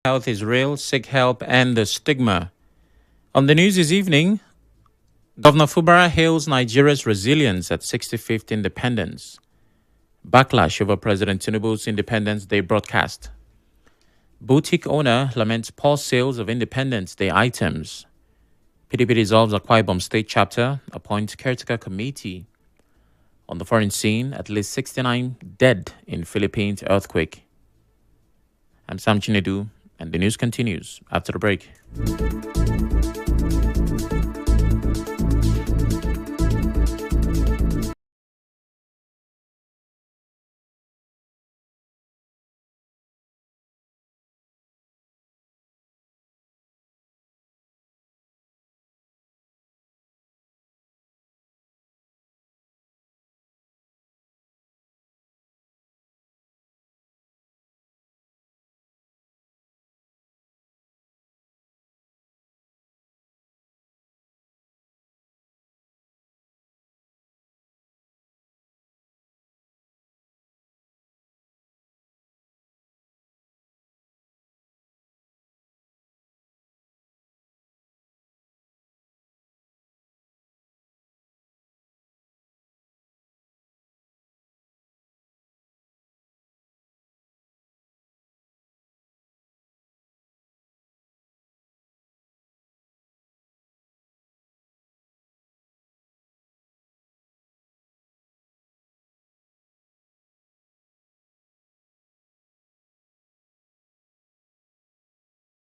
Health is real, seek help, and the stigma. On the news this evening, Governor Fubara hails Nigeria's resilience at 65th independence. Backlash over President Tinubu's Independence Day broadcast. Boutique owner laments poor sales of Independence Day items. PDP dissolves Akwa Ibom State Chapter, appoints caretaker committee. On the foreign scene, at least 69 dead in Philippines earthquake. I'm Sam Chinedu, and the news continues after the break.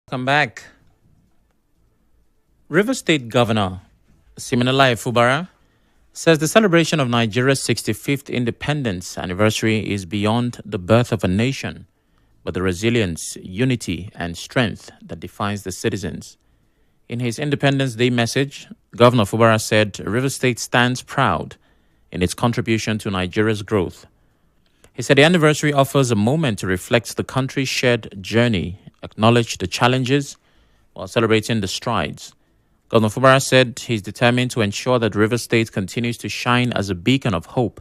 Welcome back. River State Governor Siminalayi Fubara says the celebration of Nigeria's 65th independence anniversary is beyond the birth of a nation, but the resilience, unity, and strength that defines the citizens. In his Independence Day message, Governor Fubara said River State stands proud in its contribution to Nigeria's growth. He said the anniversary offers a moment to reflect the country's shared journey, acknowledge the challenges, while celebrating the strides. Governor Fubara said he's determined to ensure that River State continues to shine as a beacon of hope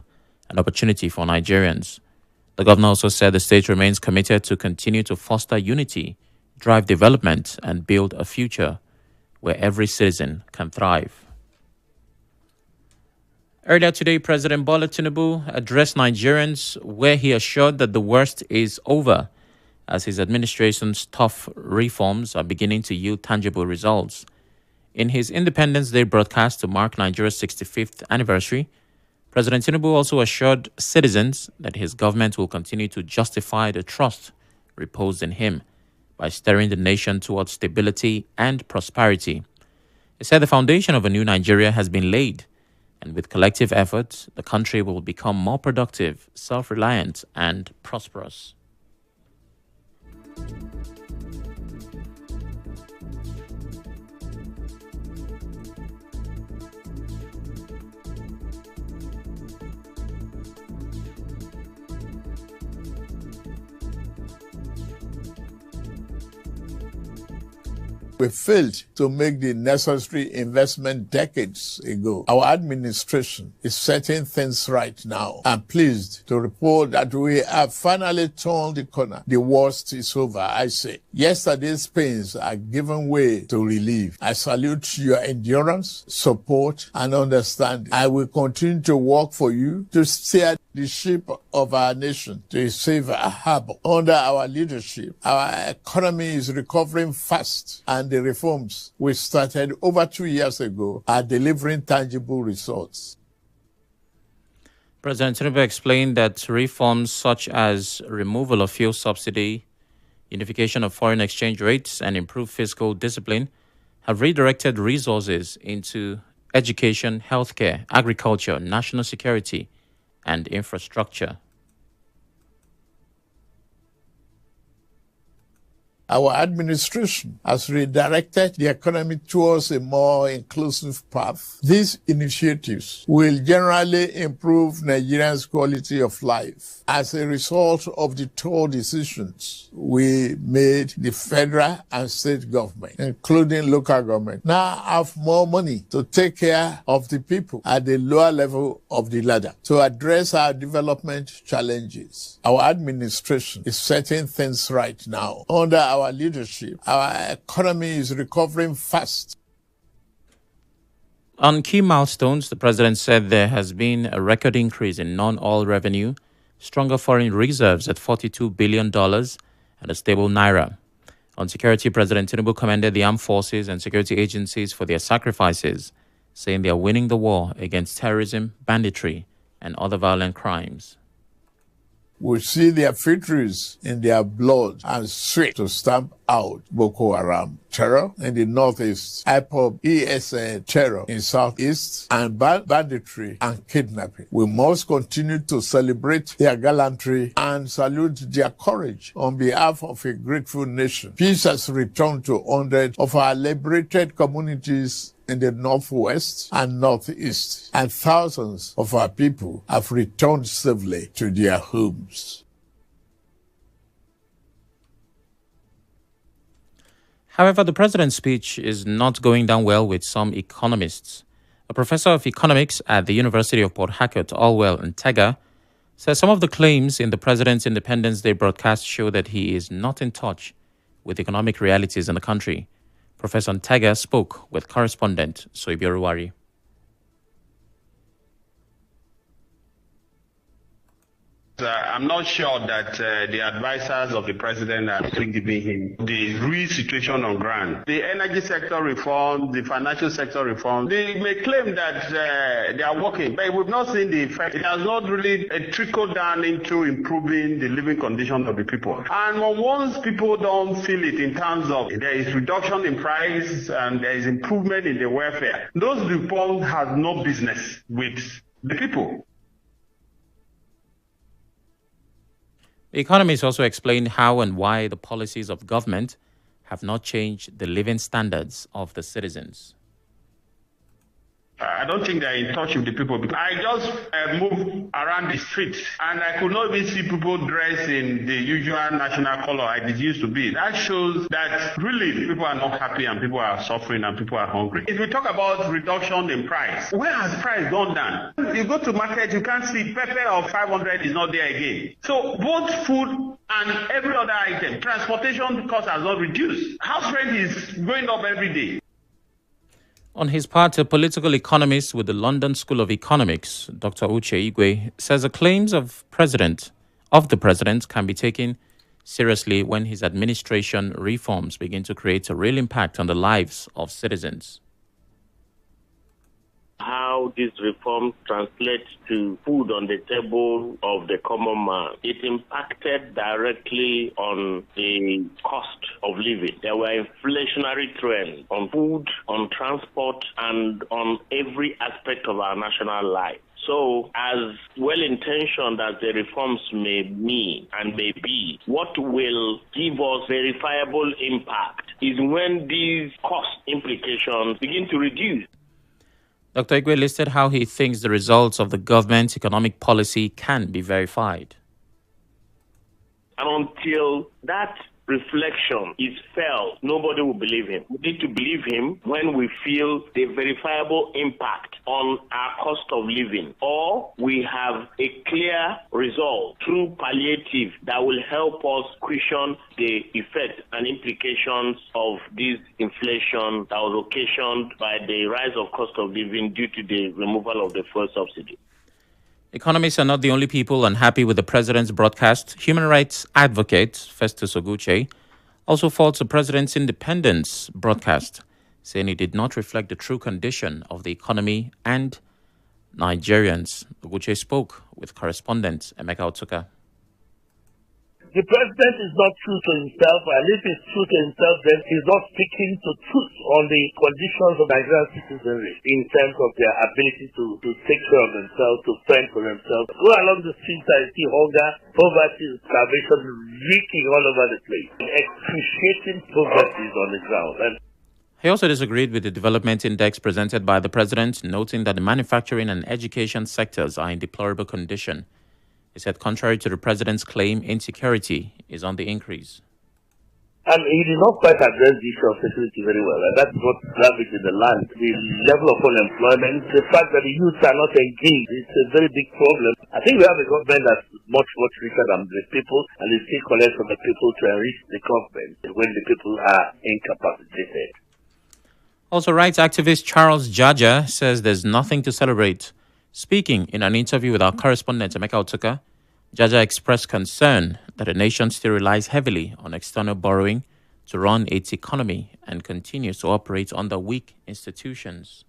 and opportunity for Nigerians. The governor also said the state remains committed to continue to foster unity, drive development, and build a future where every citizen can thrive. Earlier today, President Bola Tinubu addressed Nigerians where he assured that the worst is over as his administration's tough reforms are beginning to yield tangible results. In his Independence Day broadcast to mark Nigeria's 65th anniversary, President Tinubu also assured citizens that his government will continue to justify the trust reposed in him by steering the nation towards stability and prosperity. He said the foundation of a new Nigeria has been laid, and with collective efforts, the country will become more productive, self-reliant, and prosperous. We failed to make the necessary investment decades ago. Our administration is setting things right now. I'm pleased to report that we have finally turned the corner. The worst is over, I say. Yesterday's pains are giving way to relief. I salute your endurance, support, and understanding. I will continue to work for you to steer the ship of our nation to a safer harbor. Under our leadership, our economy is recovering fast, and the reforms we started over 2 years ago are delivering tangible results. President Tinubu explained that reforms such as removal of fuel subsidy, unification of foreign exchange rates, and improved fiscal discipline have redirected resources into education, healthcare, agriculture, national security, and infrastructure. Our administration has redirected the economy towards a more inclusive path. These initiatives will generally improve Nigerians' quality of life. As a result of the tough decisions we made, the federal and state government, including local government, now have more money to take care of the people at the lower level of the ladder to address our development challenges. Our administration is setting things right now. Under our leadership, our economy is recovering fast. On key milestones, the president said there has been a record increase in non-oil revenue, stronger foreign reserves at $42 billion, and a stable naira. On security, President Tinubu commended the armed forces and security agencies for their sacrifices, saying they are winning the war against terrorism, banditry, and other violent crimes. We see their victories in their blood and sweat to stamp out Boko Haram terror in the northeast, IPOB ESN terror in southeast, and banditry and kidnapping. We must continue to celebrate their gallantry and salute their courage on behalf of a grateful nation. Peace has returned to hundreds of our liberated communities in the northwest and northeast, and thousands of our people have returned safely to their homes. However, the president's speech is not going down well with some economists. A professor of economics at the University of Port Harcourt, Orwell Ntega, says some of the claims in the president's Independence Day broadcast show that he is not in touch with economic realities in the country. Professor Ntega spoke with correspondent Soibiruwari. I'm not sure that the advisors of the president are giving him the real situation on ground. The energy sector reform, the financial sector reform, they may claim that they are working, but we've not seen the effect. It has not really trickled down into improving the living conditions of the people. And once people don't feel it in terms of there is reduction in price and there is improvement in the welfare, those reforms have no business with the people. The economists also explained how and why the policies of government have not changed the living standards of the citizens. I don't think they're in touch with the people. I just moved around the streets and I could not even see people dressed in the usual national color like it used to be. That shows that really people are not happy and people are suffering and people are hungry. If we talk about reduction in price, where has price gone down? You go to market, you can't see pepper of 500 is not there again. So both food and every other item, transportation cost has not reduced. House rent is going up every day. On his part, a political economist with the London School of Economics, Dr. Uche Igwe, says the claims of the president can be taken seriously when his administration reforms begin to create a real impact on the lives of citizens. How these reforms translate to food on the table of the common man. It impacted directly on the cost of living. There were inflationary trends on food, on transport, and on every aspect of our national life. So, as well-intentioned as the reforms may mean and may be, what will give us verifiable impact is when these cost implications begin to reduce. Dr. Igwe listed how he thinks the results of the government's economic policy can be verified. And until that reflection is felt, nobody will believe him. We need to believe him when we feel the verifiable impact on our cost of living, or we have a clear result through palliative that will help us cushion the effect and implications of this inflation that was occasioned by the rise of cost of living due to the removal of the fuel subsidy. Economists are not the only people unhappy with the president's broadcast. Human rights advocate Festus Oguche also faults the president's independence broadcast, saying it did not reflect the true condition of the economy and Nigerians. Oguche spoke with correspondent Emeka Otuka. The president is not true to himself, and if he's true to himself, then he's not speaking the truth on the conditions of Nigerian citizenry in terms of their ability to take care of themselves, to fend for themselves. Go along the streets and see hunger, poverty, starvation reeking all over the place. Excruciating poverty is on the ground. He also disagreed with the development index presented by the president, noting that the manufacturing and education sectors are in deplorable condition. He said, contrary to the president's claim, insecurity is on the increase. And he did not quite address the issue of security very well. And that's what ravaged the land. The level of unemployment, the fact that the youth are not engaged, it's a very big problem. I think we have a government that's much, much richer than the people, and they still collect from the people to enrich the government when the people are incapacitated. Also, rights activist Charles Jaja says there's nothing to celebrate. Speaking in an interview with our correspondent Emeka Otuka, Jaja expressed concern that the nation still relies heavily on external borrowing to run its economy and continues to operate under weak institutions.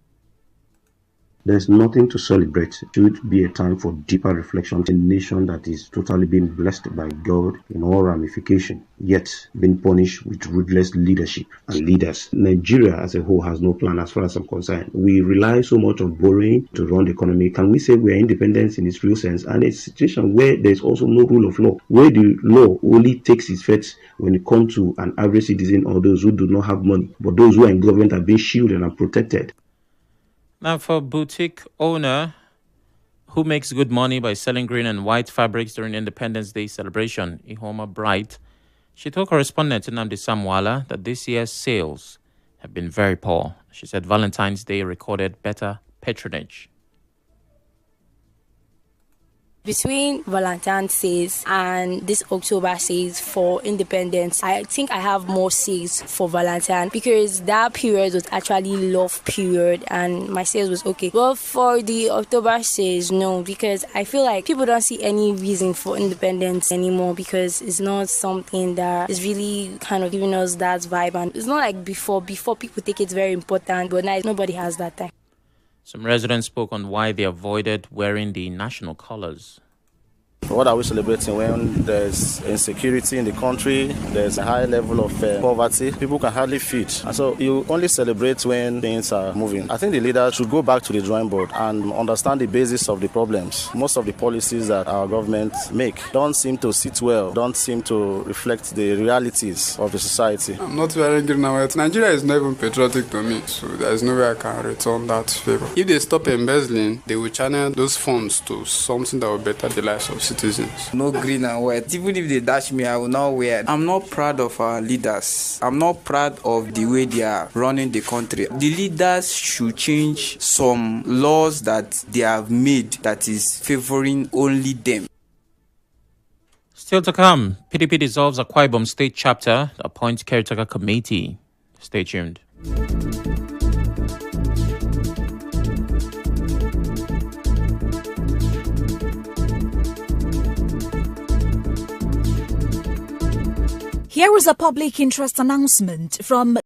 There's nothing to celebrate. It should be a time for deeper reflection. A nation that is totally being blessed by God in all ramifications, yet being punished with ruthless leadership and leaders. Nigeria as a whole has no plan as far as I'm concerned. We rely so much on borrowing to run the economy. Can we say we are independent in its real sense? And it's a situation where there's also no rule of law, where the law only takes its effect when it comes to an average citizen or those who do not have money. But those who are in government are being shielded and protected. Now, for boutique owner who makes good money by selling green and white fabrics during Independence Day celebration, Ihoma Bright, she told correspondent Nnamdi Samwala that this year's sales have been very poor. She said Valentine's Day recorded better patronage. Between Valentine's sales and this October sales for Independence, I think I have more sales for Valentine because that period was actually love period and my sales was okay. But for the October sales, no, because I feel like people don't see any reason for Independence anymore because it's not something that is really kind of giving us that vibe. And it's not like before people take it very important, but now nobody has that time. Some residents spoke on why they avoided wearing the national colors. What are we celebrating when there's insecurity in the country, there's a high level of poverty, people can hardly feed. And so you only celebrate when things are moving. I think the leaders should go back to the drawing board and understand the basis of the problems. Most of the policies that our government make don't seem to sit well, don't seem to reflect the realities of the society. I'm not wearing green and white. Nigeria is not even patriotic to me, so there's no way I can return that favor. If they stop embezzling, they will channel those funds to something that will better the lives of citizens. No green and white. Even if they dash me, I will not wear. I'm not proud of our leaders. I'm not proud of the way they are running the country. The leaders should change some laws that they have made that is favoring only them. Still to come, PDP dissolves Akwa Ibom State Chapter, appoints caretaker committee. Stay tuned. Here is a public interest announcement from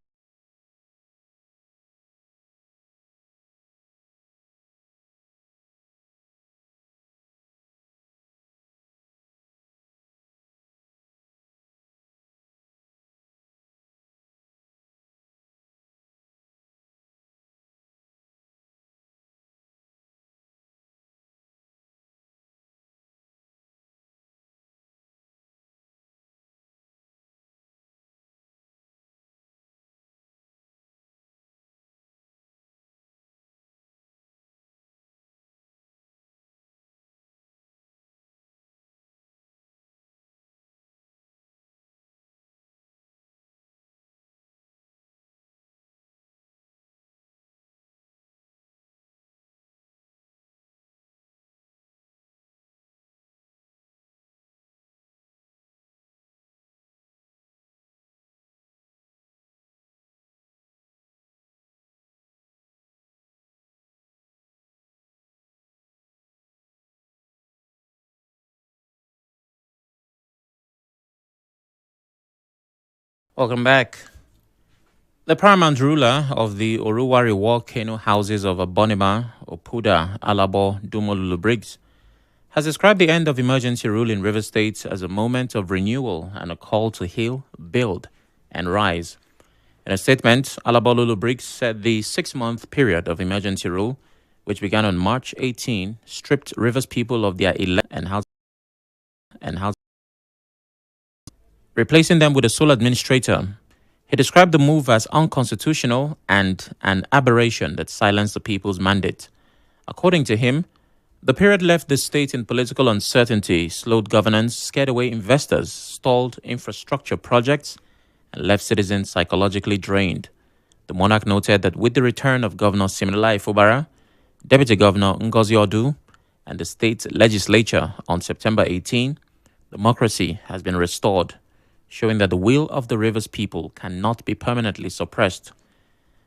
Welcome back. The paramount ruler of the Oruwari volcano houses of Abonima, Opuda, Alabo, Dumolulu Briggs has described the end of emergency rule in River State as a moment of renewal and a call to heal, build, and rise. In a statement, Alabolulu Briggs said the 6-month period of emergency rule, which began on March 18, stripped Rivers people of their and housing, replacing them with a sole administrator. He described the move as unconstitutional and an aberration that silenced the people's mandate. According to him, the period left the state in political uncertainty, slowed governance, scared away investors, stalled infrastructure projects, and left citizens psychologically drained. The monarch noted that with the return of Governor Siminalayi Fubara, Deputy Governor Ngozi Odu, and the state legislature on September 18, democracy has been restored, showing that the will of the river's people cannot be permanently suppressed.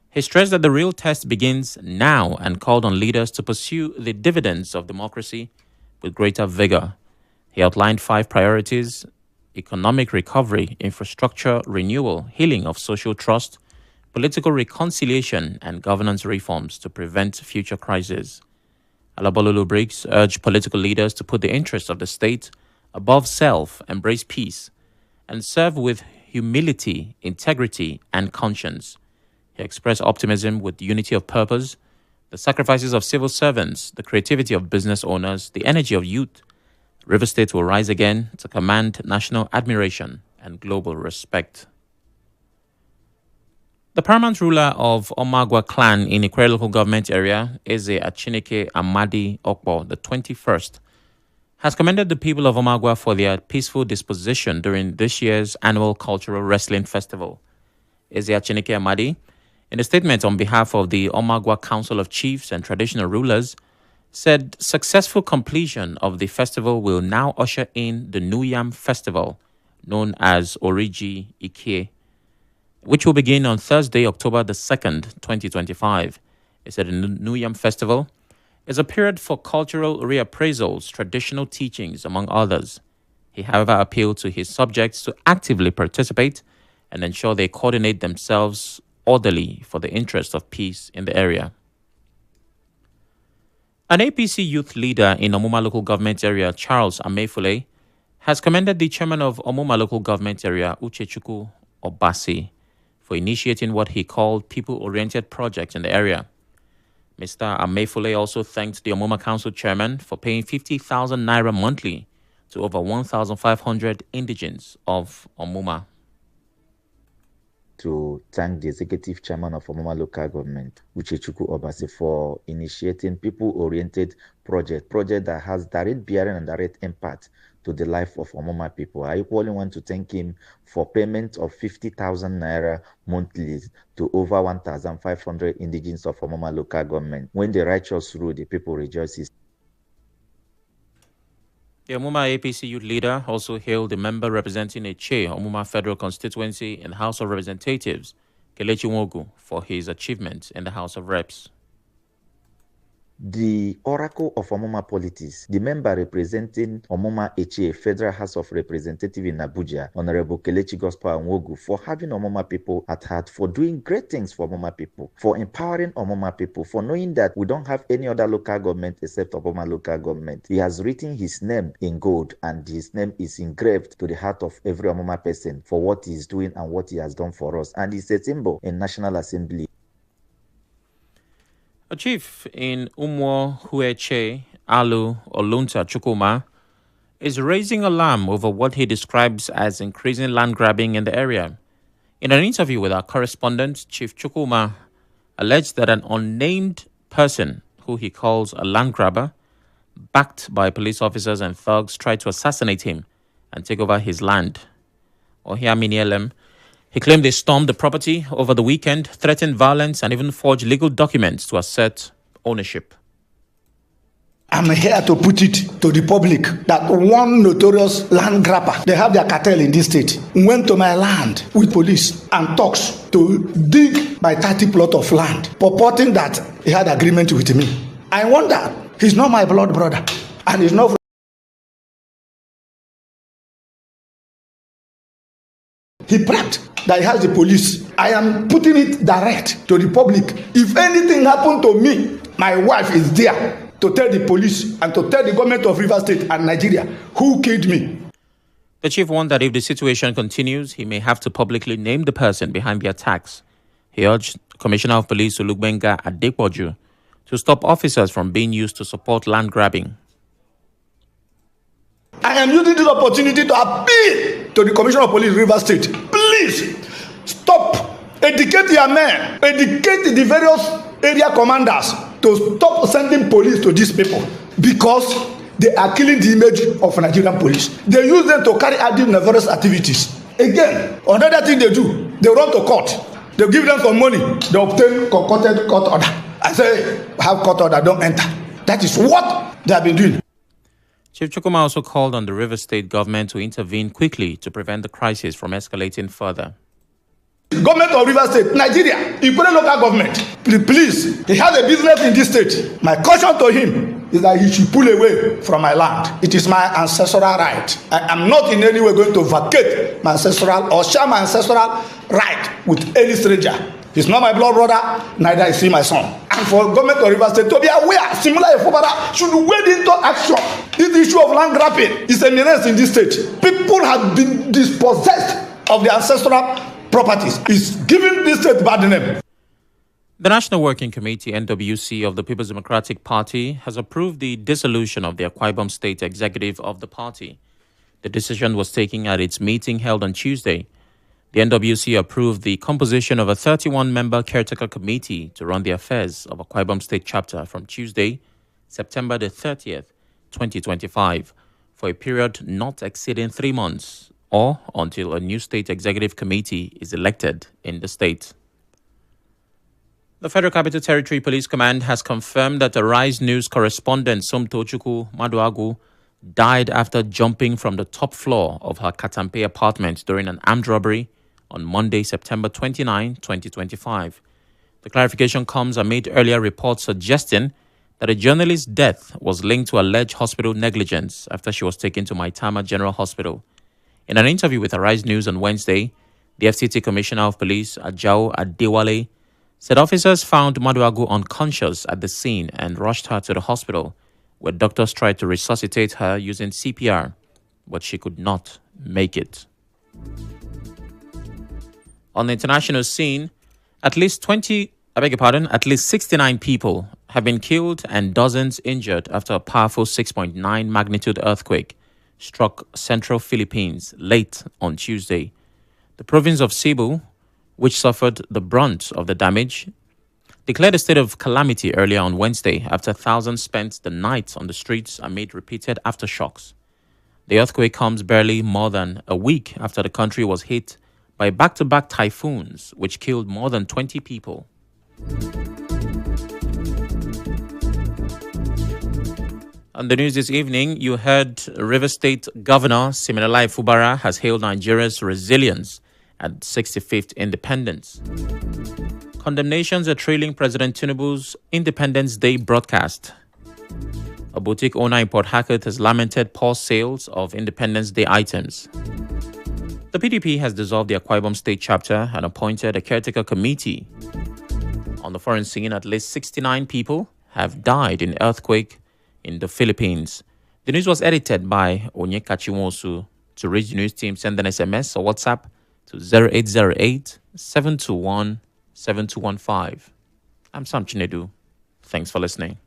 He stressed that the real test begins now and called on leaders to pursue the dividends of democracy with greater vigor. He outlined 5 priorities: economic recovery, infrastructure renewal, healing of social trust, political reconciliation, and governance reforms to prevent future crises. Alabololo Briggs urged political leaders to put the interests of the state above self, embrace peace, and serve with humility, integrity, and conscience. He expressed optimism with unity of purpose, the sacrifices of civil servants, the creativity of business owners, the energy of youth. River State will rise again to command national admiration and global respect. The paramount ruler of Omagwa clan in Ikwerre local government area, Eze Achineke Amadi Okpo, the 21st, has commended the people of Omagwa for their peaceful disposition during this year's annual cultural wrestling festival. Eze Achineke Amadi, in a statement on behalf of the Omagwa Council of Chiefs and Traditional Rulers, said successful completion of the festival will now usher in the New Yam Festival, known as Oriji Ikie, which will begin on Thursday, October the 2nd, 2025. He said the New Yam Festival is a period for cultural reappraisals, traditional teachings, among others. He, however, appealed to his subjects to actively participate and ensure they coordinate themselves orderly for the interest of peace in the area. An APC youth leader in Omuma local government area, Charles Amefule, has commended the chairman of Omuma local government area, Uchechukwu Obasi, for initiating what he called people-oriented projects in the area. Mr. Amefule also thanked the Omuma Council chairman for paying 50,000 naira monthly to over 1,500 indigents of Omuma. To thank the executive chairman of Omuma local government, Uchechukwu Obasi, for initiating people-oriented project that has direct bearing and direct impact to the life of Omuma people. I equally want to thank him for payment of 50,000 naira monthly to over 1,500 indigents of Omuma local government. When the righteous rule, the people rejoices. The Omuma APC youth leader also hailed the member representing Eche, Omuma Federal Constituency in the House of Representatives, Kelechi Nwogu, for his achievements in the House of Reps. The Oracle of Omuma Politics, the member representing Omuma Eche, Federal House of Representatives in Abuja, Honorable Kelechi Gospel Nwogu, for having Omuma people at heart, for doing great things for Omuma people, for empowering Omuma people, for knowing that we don't have any other local government except Omuma local government. He has written his name in gold, and his name is engraved to the heart of every Omuma person for what he is doing and what he has done for us. And he's a symbol in National Assembly. A chief in Umwo Hueche, Alu Olunta Chukuma, is raising alarm over what he describes as increasing land grabbing in the area. In an interview with our correspondent, Chief Chukuma alleged that an unnamed person, who he calls a land grabber, backed by police officers and thugs, tried to assassinate him and take over his land. Ohia Minielem, he claimed they stormed the property over the weekend, threatened violence, and even forged legal documents to assert ownership. I'm here to put it to the public that one notorious land grabber, they have their cartel in this state, went to my land with police and talks to dig my 30 plot of land, purporting that he had agreement with me. I wonder, he's not my blood brother, and he's not. He bragged that he has the police. I am putting it direct to the public. If anything happened to me, my wife is there to tell the police and to tell the government of Rivers State and Nigeria who killed me. The chief warned that if the situation continues, he may have to publicly name the person behind the attacks. He urged Commissioner of Police Olugbenga Adepoju to stop officers from being used to support land grabbing. I am using this opportunity to appeal to the Commissioner of Police Rivers State. Please stop, educate your men, educate the various area commanders to stop sending police to these people, because they are killing the image of Nigerian police. They use them to carry out these nefarious activities. Again, another thing they do, they run to court. They give them some money, they obtain concocted court order. I say, have court order, don't enter. That is what they have been doing. Chief Chukwuma also called on the Rivers State government to intervene quickly to prevent the crisis from escalating further. Government of Rivers State, Nigeria, Ikore local government, please, he has a business in this state. My caution to him is that he should pull away from my land. It is my ancestral right. I am not in any way going to vacate my ancestral or share my ancestral right with any stranger. He's not my blood brother, neither is he my son. And for government of Rivers State to be aware, similar Efobara should wade into action. This issue of land grabbing is a menace in this state. People have been dispossessed of their ancestral properties. It's giving this state bad name. The National Working Committee, NWC, of the People's Democratic Party has approved the dissolution of the Akwa Ibom State Executive of the party. The decision was taken at its meeting held on Tuesday. The NWC approved the composition of a 31-member caretaker committee to run the affairs of Akwa Ibom State Chapter from Tuesday, September the 30th, 2025, for a period not exceeding 3 months or until a new state executive committee is elected in the state. The Federal Capital Territory Police Command has confirmed that a Rise News correspondent, Somtochukwu Maduagu, died after jumping from the top floor of her Katampe apartment during an armed robbery on Monday, September 29, 2025. The clarification comes amid earlier reports suggesting that a journalist's death was linked to alleged hospital negligence after she was taken to Maitama General Hospital. In an interview with Arise News on Wednesday, the FCT Commissioner of Police, Ajao Adewale, said officers found Maduagu unconscious at the scene and rushed her to the hospital, where doctors tried to resuscitate her using CPR, but she could not make it. On the international scene, at least 69 people have been killed and dozens injured after a powerful 6.9 magnitude earthquake struck central Philippines late on Tuesday. The province of Cebu, which suffered the brunt of the damage, declared a state of calamity earlier on Wednesday after thousands spent the night on the streets amid repeated aftershocks. The earthquake comes barely more than a week after the country was hit by back-to-back typhoons, which killed more than 20 people. On the news this evening, you heard River State Governor Siminalayi Fubara has hailed Nigeria's resilience at 65th independence. Condemnations are trailing President Tinubu's Independence Day broadcast. A boutique owner in Port Harcourt has lamented poor sales of Independence Day items. The PDP has dissolved the Akwa Ibom State Chapter and appointed a caretaker committee. On the foreign scene, at least 69 people have died in earthquake in the Philippines. The news was edited by Onyekachi Nwosu. To reach the news team, send an SMS or WhatsApp to 0808 721 7215. I'm Sam Chinedu. Thanks for listening.